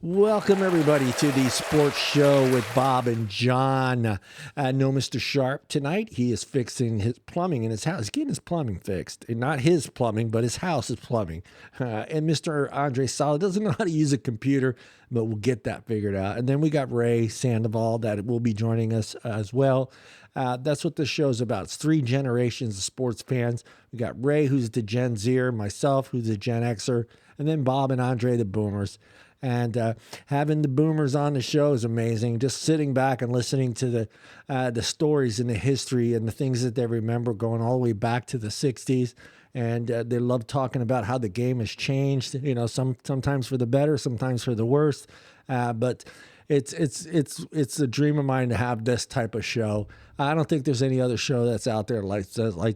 Welcome, everybody, to the sports show with Bob and John. No Mr. Sharp tonight. He is fixing his plumbing in his house. He's getting his plumbing fixed. And not his plumbing, but his house's plumbing. And Mr. Andre Sala doesn't know how to use a computer, but we'll get that figured out. And then we got Ray Sandoval that will be joining us as well. That's what this show's about. It's three generations of sports fans. We got Ray, who's the Gen Zer, myself, who's the Gen Xer, and then Bob and Andre, the Boomers. And having the Boomers on the show is amazing. Just sitting back and listening to the stories and the history and the things that they remember going all the way back to the 60s. And they love talking about how the game has changed, sometimes for the better, sometimes for the worse. But it's a dream of mine to have this type of show. I don't think there's any other show that's out there like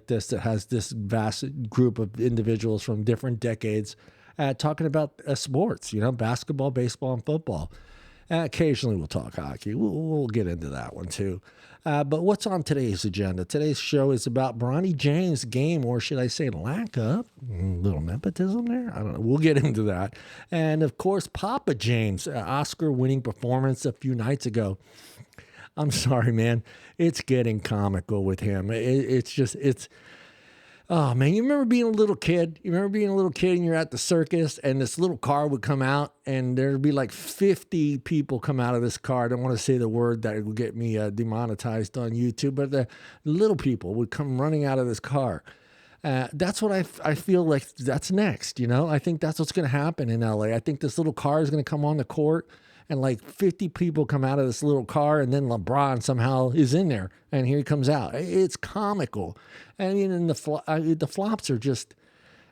this that has this vast group of individuals from different decades talking about sports, basketball, baseball, and football. Occasionally we'll talk hockey. We'll get into that one too. But what's on today's agenda? Today's show is about Bronny James' game, or should I say lack of. A little nepotism there? I don't know. We'll get into that. And of course, Papa James, Oscar-winning performance a few nights ago. I'm sorry, man. It's getting comical with him. Oh, man, you remember being a little kid? You remember being a little kid and you're at the circus and this little car would come out and there'd be like 50 people come out of this car. I don't want to say the word that would get me demonetized on YouTube, but the little people would come running out of this car. That's what I feel like that's next, I think that's what's going to happen in LA. I think this little car is going to come on the court and like 50 people come out of this little car, and then LeBron somehow is in there, and here he comes out. It's comical. I mean, and the flops are just,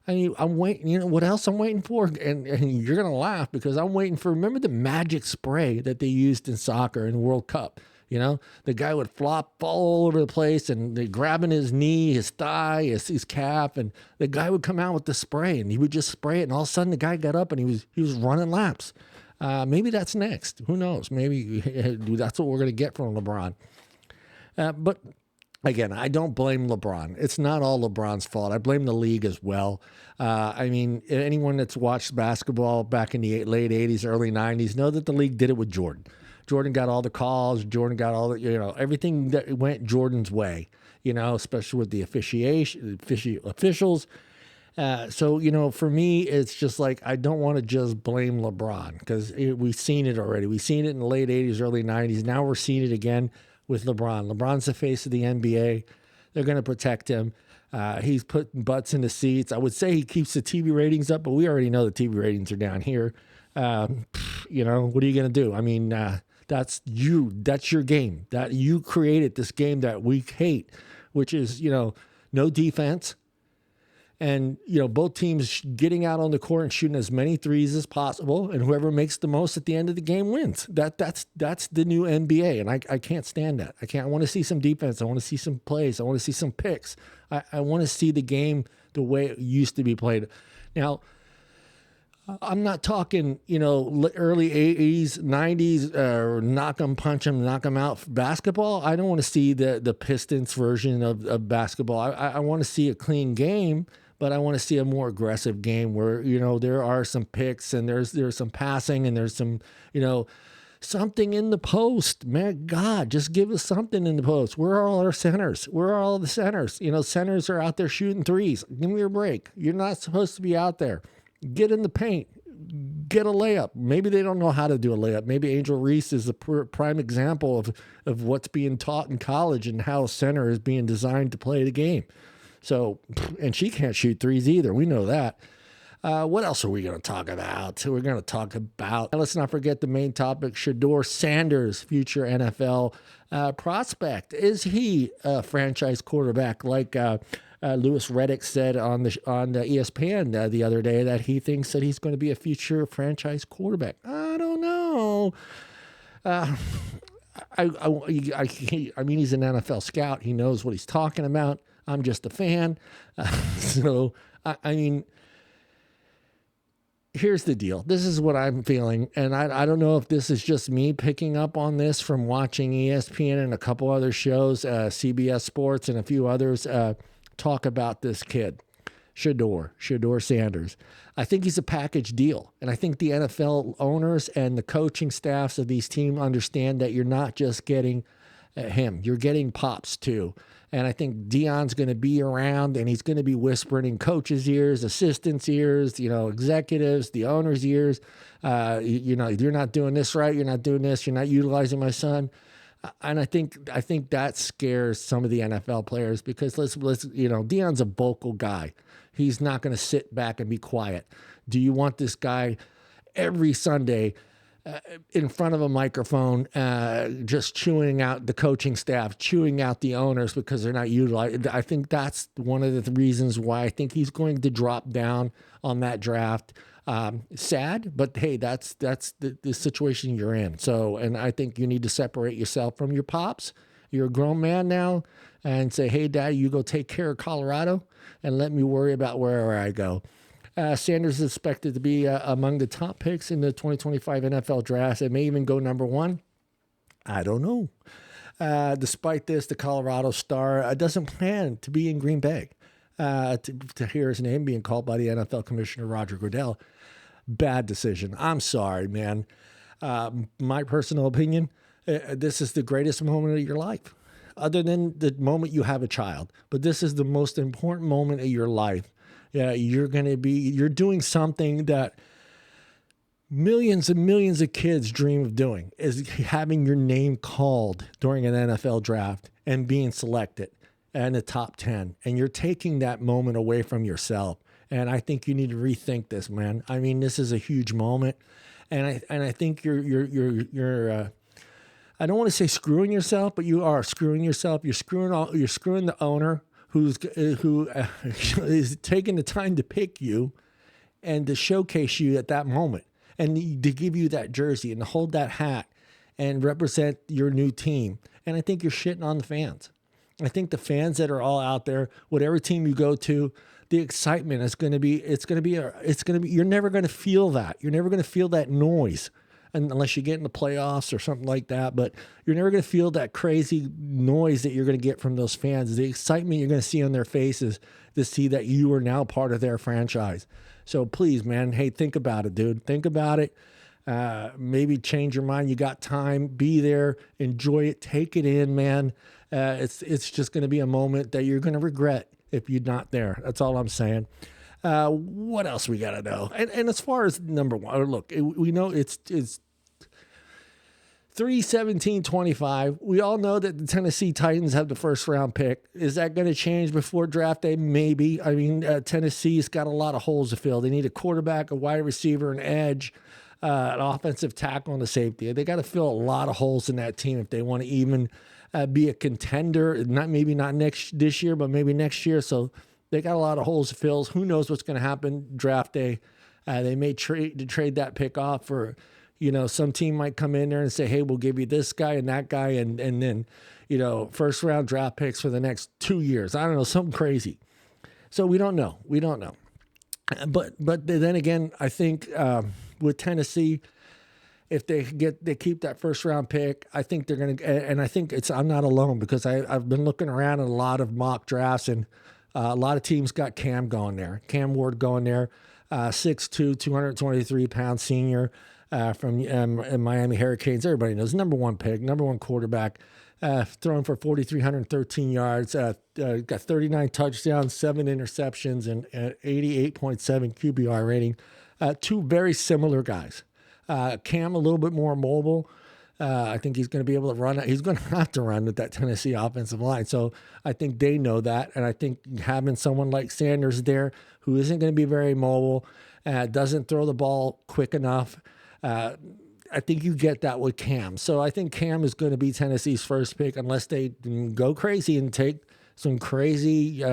I'm waiting, what else I'm waiting for? And you're going to laugh because I'm waiting for, remember the magic spray that they used in soccer in the World Cup? The guy would fall all over the place and they grabbing his knee, his thigh, his calf, and the guy would come out with the spray and he would just spray it. And all of a sudden the guy got up and he was running laps. Maybe that's next. Who knows? Maybe that's what we're going to get from LeBron. But again, I don't blame LeBron. It's not all LeBron's fault. I blame the league as well. Anyone that's watched basketball back in the late 80s, early 90s know that the league did it with Jordan. Jordan got all the calls. Jordan got all the, everything that went Jordan's way, especially with the officials. So, for me, it's just like, I don't want to just blame LeBron because we've seen it already. We've seen it in the late 80s, early 90s. Now we're seeing it again with LeBron. LeBron's the face of the NBA. They're going to protect him. He's putting butts in the seats. I would say he keeps the TV ratings up, but we already know the TV ratings are down here. What are you going to do? That's you. That's your game. That you created this game that we hate, which is, no defense. And, both teams getting out on the court and shooting as many threes as possible. And whoever makes the most at the end of the game wins. That's the new NBA. And I can't stand that. I want to see some defense. I want to see some plays. I want to see some picks. I want to see the game the way it used to be played. Now, I'm not talking, early 80s, 90s, or knock 'em, punch 'em, knock 'em out basketball. I don't want to see the Pistons version of basketball. I want to see a clean game, but I want to see a more aggressive game where, there are some picks and there's some passing and there's some, something in the post. Man, God, just give us something in the post. Where are all our centers? Where are all the centers? Centers are out there shooting threes. Give me a break. You're not supposed to be out there. Get in the paint, get a layup. Maybe they don't know how to do a layup. Maybe Angel Reese is a prime example of what's being taught in college and how a center is being designed to play the game. So, and she can't shoot threes either. We know that. What else are we going to talk about? We're going to talk about, let's not forget the main topic, Shedeur Sanders, future NFL prospect. Is he a franchise quarterback like Louis Riddick said on the ESPN the other day that he thinks that he's going to be a future franchise quarterback? I don't know. He's an NFL scout. He knows what he's talking about. I'm just a fan. Here's the deal. This is what I'm feeling. And I don't know if this is just me picking up on this from watching ESPN and a couple other shows, CBS Sports and a few others, talk about this kid. Shedeur Sanders. I think he's a package deal. And I think the NFL owners and the coaching staffs of these teams understand that you're not just getting him, you're getting Pops too. And I think Deion's going to be around, and he's going to be whispering in coaches' ears, assistants' ears, executives, the owners' ears. You're not doing this right. You're not doing this. You're not utilizing my son. And I think that scares some of the NFL players because let's Deion's a vocal guy. He's not going to sit back and be quiet. Do you want this guy every Sunday in front of a microphone, just chewing out the coaching staff, chewing out the owners because they're not utilized? I think that's one of the reasons why I think he's going to drop down on that draft. Sad, but hey, that's the situation you're in. So, and I think you need to separate yourself from your pops. You're a grown man now, and say, hey, Dad, you go take care of Colorado, and let me worry about wherever I go. Sanders is expected to be among the top picks in the 2025 NFL draft. It may even go number 1. I don't know. Despite this, the Colorado star doesn't plan to be in Green Bay. To hear his name being called by the NFL Commissioner Roger Goodell. Bad decision. I'm sorry, man. My personal opinion, this is the greatest moment of your life, other than the moment you have a child. But this is the most important moment of your life. Yeah, you're doing something that millions and millions of kids dream of doing, is having your name called during an NFL draft and being selected in the top 10. And you're taking that moment away from yourself. And I think you need to rethink this, man. I mean, this is a huge moment. And I think you're I don't want to say screwing yourself, but you are screwing yourself. You're screwing the owner who is taking the time to pick you and to showcase you at that moment and to give you that jersey and to hold that hat and represent your new team. And I think you're shitting on the fans. I think the fans that are all out there, whatever team you go to, the excitement is going to be, you're never going to feel that. You're never going to feel that noise unless you get in the playoffs or something like that. But you're never going to feel that crazy noise that you're going to get from those fans. The excitement you're going to see on their faces to see that you are now part of their franchise. So please, man, hey, think about it, dude. Think about it. Maybe change your mind. You got time. Be there. Enjoy it. Take it in, man. It's just going to be a moment that you're going to regret if you're not there. That's all I'm saying. What else we got to know? And as far as number 1, look, we know it's 3-17-25. We all know that the Tennessee Titans have the first round pick. Is that going to change before draft day? Maybe. I mean, Tennessee's got a lot of holes to fill. They need a quarterback, a wide receiver, an edge, an offensive tackle, and a safety. They got to fill a lot of holes in that team if they want to even be a contender. Not this year, but maybe next year. So they got a lot of holes to fill. Who knows what's going to happen draft day? They may trade that pick off for, some team might come in there and say, hey, we'll give you this guy and that guy. And then, first round draft picks for the next 2 years. I don't know, something crazy. So we don't know. But then again, I think with Tennessee, if they keep that first round pick, I think they're going to, and I think I'm not alone because I've been looking around at a lot of mock drafts and a lot of teams got Cam going there. Cam Ward going there, 6'2", 223-pound senior from Miami Hurricanes. Everybody knows, number 1 pick, number 1 quarterback, thrown for 4,313 yards, got 39 touchdowns, 7 interceptions, and 88.7 QBR rating. 2 very similar guys. Cam a little bit more mobile. I think he's going to be able to run. He's going to have to run with that Tennessee offensive line. So I think they know that. And I think having someone like Sanders there who isn't going to be very mobile, doesn't throw the ball quick enough, I think you get that with Cam. So I think Cam is going to be Tennessee's first pick unless they go crazy and take some crazy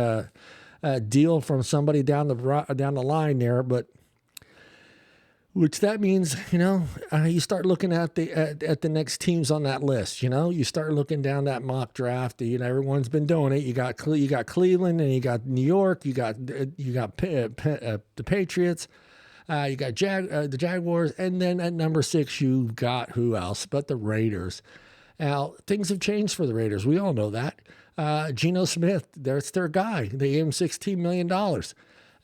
deal from somebody down the line there. But which that means, you start looking at the next teams on that list. You start looking down that mock draft. Everyone's been doing it. You got Cleveland and you got New York. You got the Patriots. You got the Jaguars, and then at number 6 you got who else but the Raiders. Now things have changed for the Raiders. We all know that. Geno Smith, that's their guy. They gave him $16 million.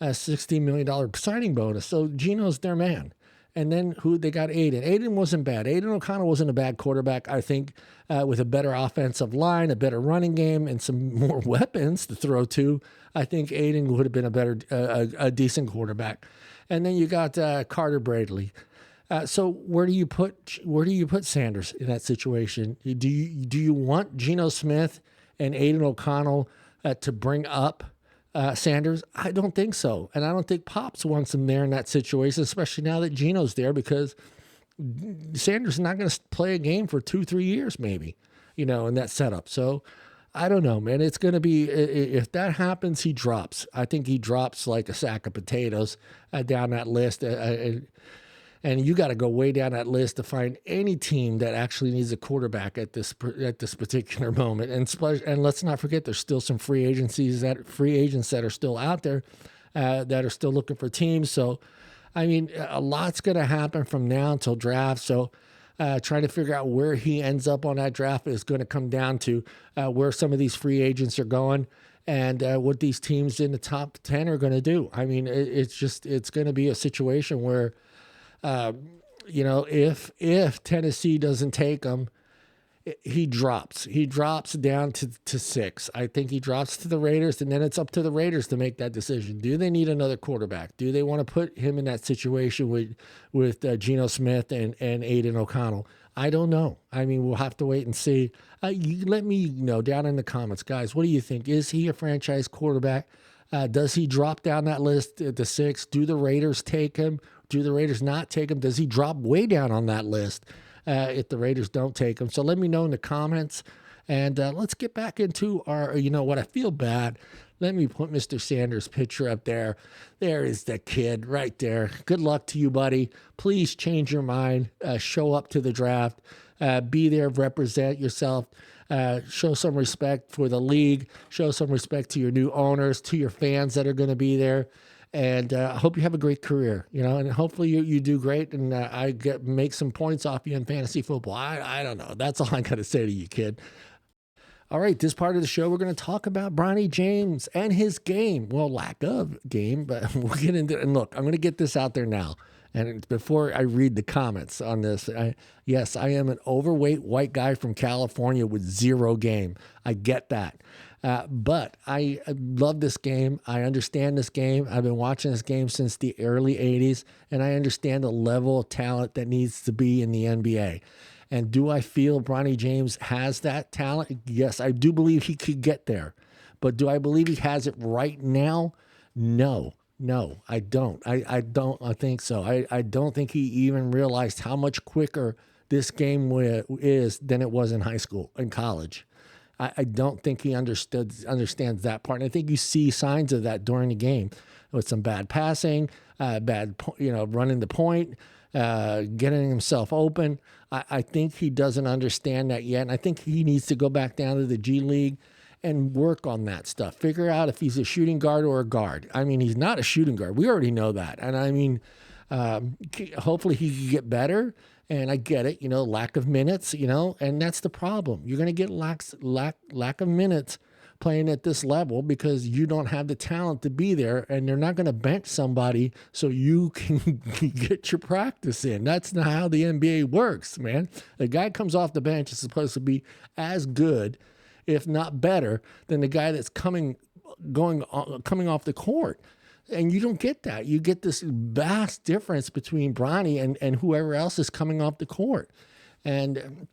a $60 million signing bonus. So Gino's their man. And then who they got? Aiden. Aiden wasn't bad. Aiden O'Connell wasn't a bad quarterback. I think with a better offensive line, a better running game, and some more weapons to throw to, I think Aiden would have been a decent quarterback. And then you got Carter Bradley. So where do you put Sanders in that situation? Do you want Geno Smith and Aiden O'Connell to bring up Sanders? I don't think so. And I don't think Pops wants him there in that situation, especially now that Geno's there, because Sanders is not going to play a game for 2-3 years, maybe, in that setup. So I don't know, man. It's going to be, if that happens, he drops. I think he drops like a sack of potatoes down that list. And you got to go way down that list to find any team that actually needs a quarterback at this particular moment. And let's not forget, there's still some free agents that are still out there that are still looking for teams. So, I mean, a lot's going to happen from now until draft. So, trying to figure out where he ends up on that draft is going to come down to where some of these free agents are going and what these teams in the top 10 are going to do. I mean, it's going to be a situation where, if Tennessee doesn't take him, he drops down to 6. I think he drops to the Raiders, and then it's up to the Raiders to make that decision. Do they need another quarterback? Do they want to put him in that situation with Geno Smith and Aiden O'Connell? I don't know. I mean, we'll have to wait and see. You let me know down in the comments, guys. What do you think? Is he a franchise quarterback? Does he drop down that list at the 6? Do the Raiders take him? Do the Raiders not take him? Does he drop way down on that list if the Raiders don't take him? So let me know in the comments. And let's get back into our, what I feel bad. Let me put Mr. Sanders' picture up there. There is the kid right there. Good luck to you, buddy. Please change your mind. Show up to the draft. Be there, represent yourself. Show some respect for the league. Show some respect to your new owners, to your fans that are going to be there. And I hope you have a great career, and hopefully you do great. And make some points off you in fantasy football. I don't know. That's all I got to say to you, kid. All right, this part of the show, we're going to talk about Bronny James and his game. Well, lack of game, but we'll get into it. And look, I'm going to get this out there now. And before I read the comments on this, yes, I am an overweight white guy from California with 0 game. I get that. But I love this game. I understand this game. I've been watching this game since the early 80s, and I understand the level of talent that needs to be in the NBA. And do I feel Bronny James has that talent? Yes, I do believe he could get there. But do I believe he has it right now? No, I don't. I think so. I don't think he even realized how much quicker this game is than it was in high school and college. I don't think he understands that part. And I think you see signs of that during the game with some bad passing, running the point, getting himself open. I think he doesn't understand that yet. And I think he needs to go back down to the G League and work on that stuff. Figure out if he's a shooting guard or a guard. I mean, he's not a shooting guard. We already know that. And I mean, hopefully he can get better. And I get it, lack of minutes, and that's the problem. You're going to get lack of minutes playing at this level because you don't have the talent to be there, and they're not going to bench somebody so you can get your practice in. That's not how the NBA works, man. The guy comes off the bench is supposed to be as good, if not better, than the guy that's coming off the court. And you don't get that. You get this vast difference between Bronny and whoever else is coming off the court. And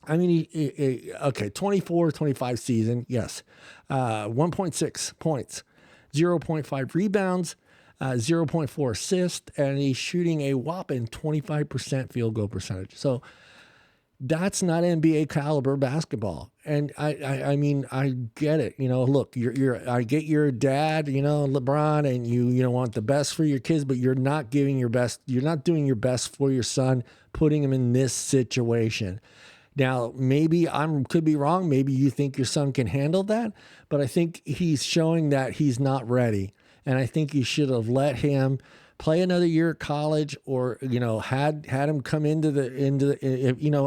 I mean, okay, 24-25 season, yes. 1.6 points, 0.5 rebounds, 0.4 assists, and he's shooting a whopping 25% field goal percentage. So that's not NBA caliber basketball. And I mean, I get it. Look, I get your dad, LeBron, and you want the best for your kids, but you're not giving your best. You're not doing your best for your son, putting him in this situation. Now, maybe could be wrong. Maybe you think your son can handle that, but I think he's showing that he's not ready. And I think you should have let him play another year at college, or had him come into the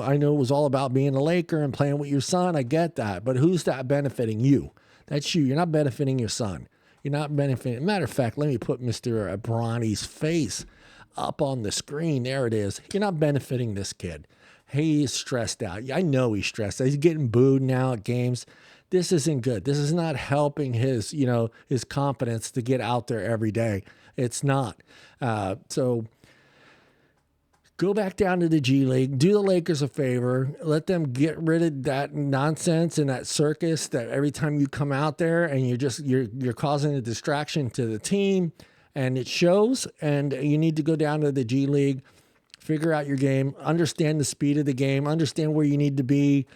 I know it was all about being a Laker and playing with your son. I get that, but who's that benefiting? You. That's you. You're not benefiting your son. You're not benefiting. Matter of fact, let me put Mr. Bronny's face up on the screen. There it is. You're not benefiting this kid. He's stressed out. I know he's stressed out. He's getting booed now at games. This isn't good. This is not helping his, his confidence to get out there every day. It's not. So go back down to the G League. Do the Lakers a favor. Let them get rid of that nonsense and that circus that every time you come out there and you're causing a distraction to the team, and it shows. And you need to go down to the G League, figure out your game, understand the speed of the game, understand where you need to be,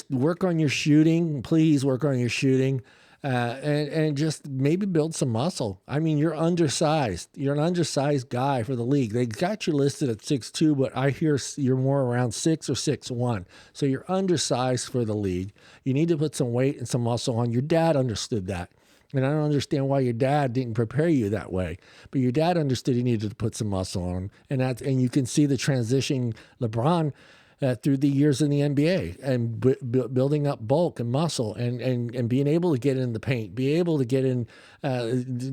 work on your shooting. Please work on your shooting. And just maybe build some muscle. I mean, you're undersized. You're an undersized guy for the league. They got you listed at 6'2", but I hear you're more around 6 or 6'1". So you're undersized for the league. You need to put some weight and some muscle on. Your dad understood that. And I don't understand why your dad didn't prepare you that way. But your dad understood he needed to put some muscle on. And you can see the transition LeBron through the years in the NBA and building up bulk and muscle and being able to get in the paint, be able to get in,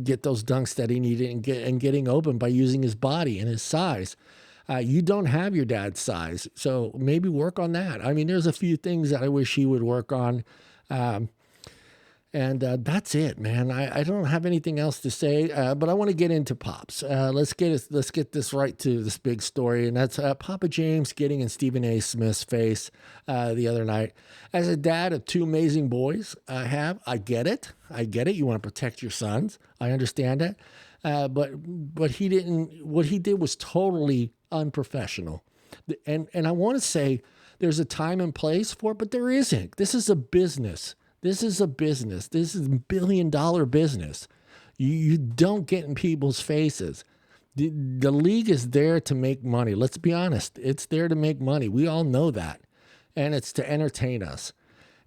get those dunks that he needed and getting open by using his body and his size. You don't have your dad's size, so maybe work on that. I mean, there's a few things that I wish he would work on. And that's it, man. I don't have anything else to say, but I want to get into Pops. Let's get this right to this big story, and that's Papa James getting in Stephen A. Smith's face the other night. As a dad of two amazing boys, I get it. You want to protect your sons. I understand that. But he didn't. What he did was totally unprofessional. And I want to say there's a time and place for it, but there isn't. This is a business. This is a business. This is $1 billion business. You don't get in people's faces. The league is there to make money. Let's be honest. It's there to make money. We all know that. And it's to entertain us.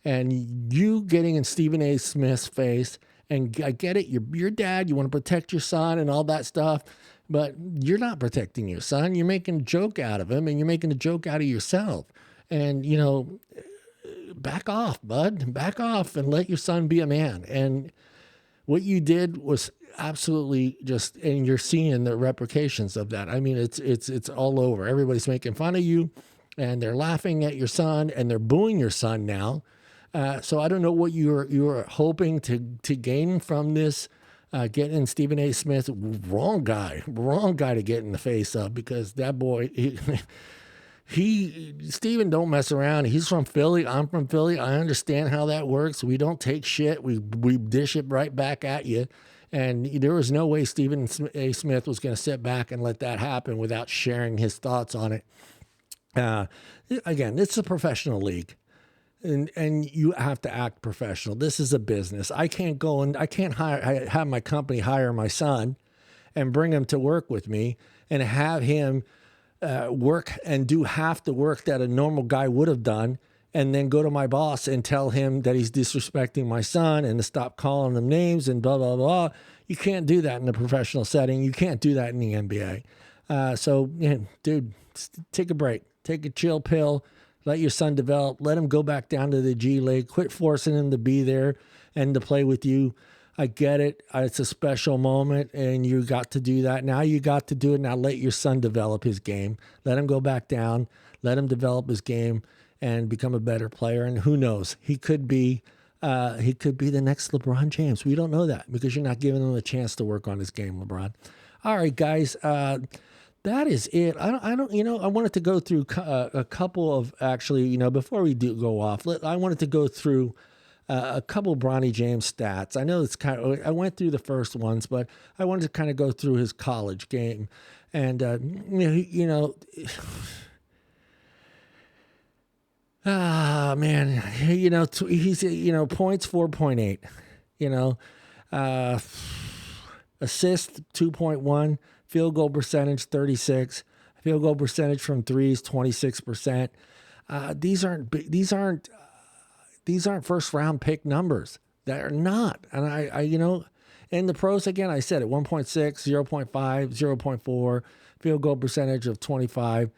And you getting in Stephen A. Smith's face, and I get it, you're your dad, you want to protect your son and all that stuff, but you're not protecting your son. You're making a joke out of him, and you're making a joke out of yourself. And, back off, bud. Back off and let your son be a man. And what you did was absolutely just, and you're seeing the repercussions of that. I mean, it's all over. Everybody's making fun of you, and they're laughing at your son, and they're booing your son now. So I don't know what you're hoping to gain from this. Getting Stephen A. Smith, wrong guy to get in the face of, because that boy. Steven don't mess around. He's from Philly. I'm from Philly. I understand how that works. We don't take shit. We dish it right back at you. And there was no way Stephen A. Smith was going to sit back and let that happen without sharing his thoughts on it. Again, it's a professional league. And you have to act professional. This is a business. I can't have my company hire my son and bring him to work with me and have him work and do half the work that a normal guy would have done, and then go to my boss and tell him that he's disrespecting my son and to stop calling him names and blah, blah, blah. You can't do that in a professional setting. You can't do that in the NBA. So, dude, take a break. Take a chill pill. Let your son develop. Let him go back down to the G League. Quit forcing him to be there and to play with you. I get it. It's a special moment, and you got to do that. Now you got to do it. Now let your son develop his game. Let him go back down. Let him develop his game and become a better player. And who knows? He could be the next LeBron James. We don't know that because you're not giving him a chance to work on his game, LeBron. All right, guys. That is it. I wanted to go through a couple of, actually, before we do go off, I wanted to go through a couple Bronny James stats. I know it's I went through the first ones, but I wanted to kind of go through his college game. And, man, he's, points 4.8, assist 2.1, field goal percentage 36, field goal percentage from threes 26%. These aren't first round pick numbers. They're not. And I in the pros, again, I said it, 1.6, 0.5, 0.4, field goal percentage of 25.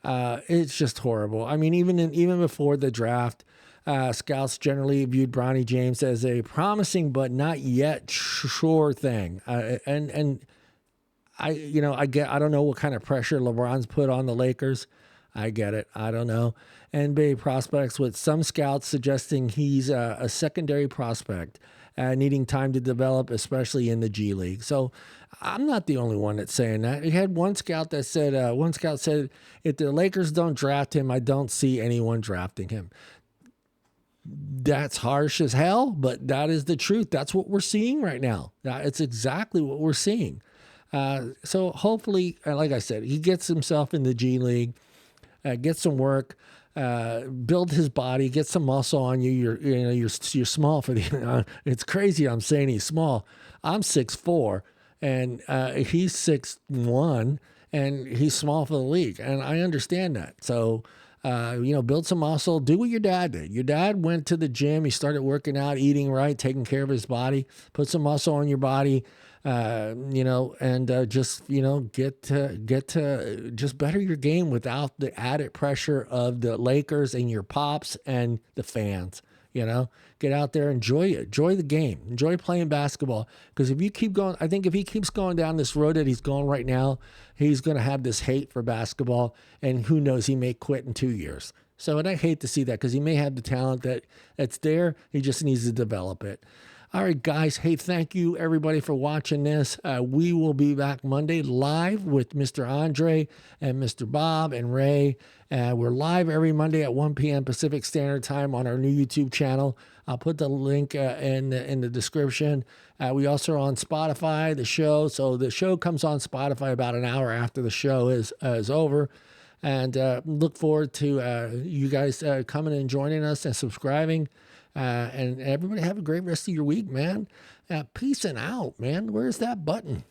It's just horrible. I mean, even before the draft, Scouts generally viewed Bronny James as a promising but not yet sure thing. And I don't know what kind of pressure LeBron's put on the Lakers. I get it. I don't know. NBA prospects, with some scouts suggesting he's a secondary prospect, needing time to develop, especially in the G League. So I'm not the only one that's saying that. You had one scout that said, if the Lakers don't draft him, I don't see anyone drafting him. That's harsh as hell, but that is the truth. That's what we're seeing right now. It's exactly what we're seeing. So hopefully, like I said, he gets himself in the G League, get some work, build his body, get some muscle on you. You're small for the. It's crazy. I'm saying he's small. I'm 6'4", and he's 6'1", and he's small for the league, and I understand that. So. Build some muscle. Do what your dad did. Your dad went to the gym. He started working out, eating right, taking care of his body. Put some muscle on your body, and just get to just better your game without the added pressure of the Lakers and your pops and the fans. Get out there, enjoy it, enjoy the game, enjoy playing basketball. Because if you keep going, I think if he keeps going down this road that he's going right now, he's going to have this hate for basketball, and who knows, he may quit in 2 years. So, and I hate to see that because he may have the talent that's there. He just needs to develop it. All right, guys. Hey, thank you, everybody, for watching this. We will be back Monday live with Mr. Andre and Mr. Bob and Ray. We're live every Monday at 1 p.m. Pacific Standard Time on our new YouTube channel. I'll put the link in the description. We also are on Spotify, the show. So the show comes on Spotify about an hour after the show is over. And look forward to you guys coming and joining us and subscribing. And everybody have a great rest of your week, man. Peace and out, man. Where's that button?